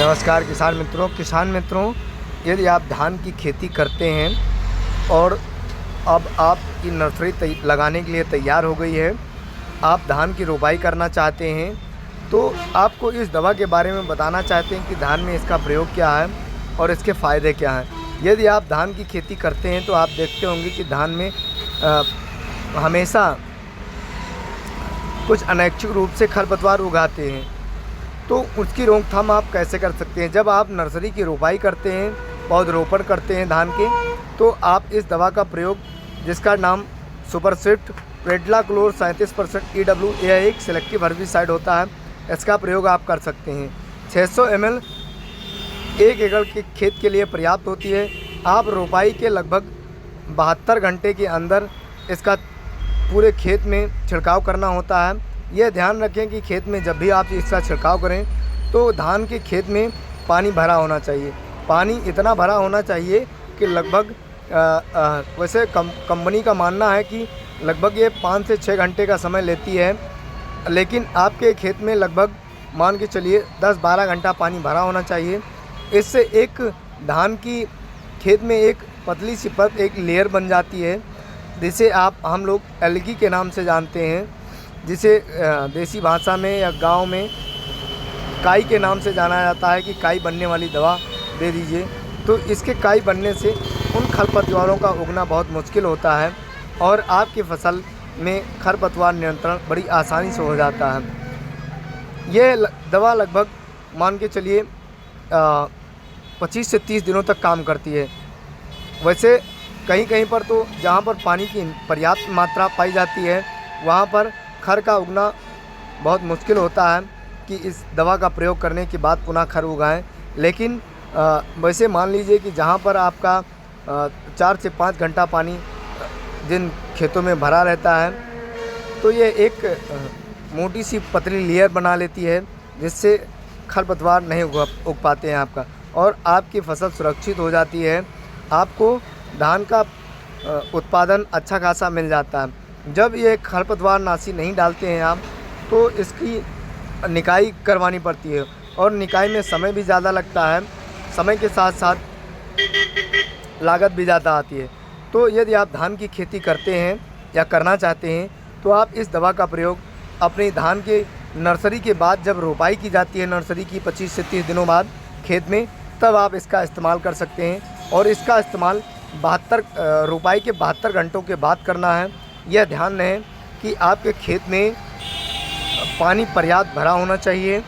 नमस्कार किसान मित्रों, यदि आप धान की खेती करते हैं और अब आपकी नर्सरी लगाने के लिए तैयार हो गई है, आप धान की रोपाई करना चाहते हैं, तो आपको इस दवा के बारे में बताना चाहते हैं कि धान में इसका प्रयोग क्या है और इसके फ़ायदे क्या हैं। यदि आप धान की खेती करते हैं तो आप देखते होंगे कि धान में हमेशा कुछ अनैच्छिक रूप से खरपतवार उगाते हैं, तो उसकी रोकथाम आप कैसे कर सकते हैं। जब आप नर्सरी की रोपाई करते हैं, पौधरोपण करते हैं धान के, तो आप इस दवा का प्रयोग, जिसका नाम सुपर स्विफ्ट प्रेडलाक्लोर 37% EW, यह एक सिलेक्टिव हर्बिसाइड होता है, इसका प्रयोग आप कर सकते हैं। 600 ml 1 एकड़ के खेत के लिए पर्याप्त होती है। आप रोपाई के लगभग 72 घंटे के अंदर इसका पूरे खेत में छिड़काव करना होता है। यह ध्यान रखें कि खेत में जब भी आप इसका छिड़काव करें तो धान के खेत में पानी भरा होना चाहिए। पानी इतना भरा होना चाहिए कि लगभग वैसे कंपनी का मानना है कि लगभग ये 5 से 6 घंटे का समय लेती है, लेकिन आपके खेत में लगभग मान के चलिए 10-12 घंटा पानी भरा होना चाहिए। इससे एक धान की खेत में एक पतली सी परत, एक लेयर बन जाती है, जिसे हम लोग एल्गी के नाम से जानते हैं, जिसे देसी भाषा में या गांव में काई के नाम से जाना जाता है कि काई बनने वाली दवा दे दीजिए। तो इसके काई बनने से उन खरपतवारों का उगना बहुत मुश्किल होता है और आपकी फसल में खरपतवार नियंत्रण बड़ी आसानी से हो जाता है। यह दवा लगभग मान के चलिए 25 से 30 दिनों तक काम करती है। वैसे कहीं कहीं पर तो जहाँ पर पानी की पर्याप्त मात्रा पाई जाती है, वहाँ पर खर का उगना बहुत मुश्किल होता है कि इस दवा का प्रयोग करने के बाद पुनः खर उगाएं। लेकिन वैसे मान लीजिए कि जहाँ पर आपका 4 से 5 घंटा पानी जिन खेतों में भरा रहता है, तो ये एक मोटी सी पतली लेयर बना लेती है, जिससे खरपतवार नहीं उग पाते हैं आपका, और आपकी फसल सुरक्षित हो जाती है। आपको धान का उत्पादन अच्छा खासा मिल जाता है। जब ये खरपतवार नाशी नहीं डालते हैं आप, तो इसकी निकाई करवानी पड़ती है और निकाई में समय भी ज़्यादा लगता है, समय के साथ साथ लागत भी ज़्यादा आती है। तो यदि आप धान की खेती करते हैं या करना चाहते हैं, तो आप इस दवा का प्रयोग अपने धान के नर्सरी के बाद, जब रोपाई की जाती है नर्सरी की 25 से 30 दिनों बाद खेत में, तब आप इसका इस्तेमाल कर सकते हैं। और इसका इस्तेमाल रोपाई के 72 घंटों के बाद करना है। यह ध्यान रहे कि आपके खेत में पानी पर्याप्त भरा होना चाहिए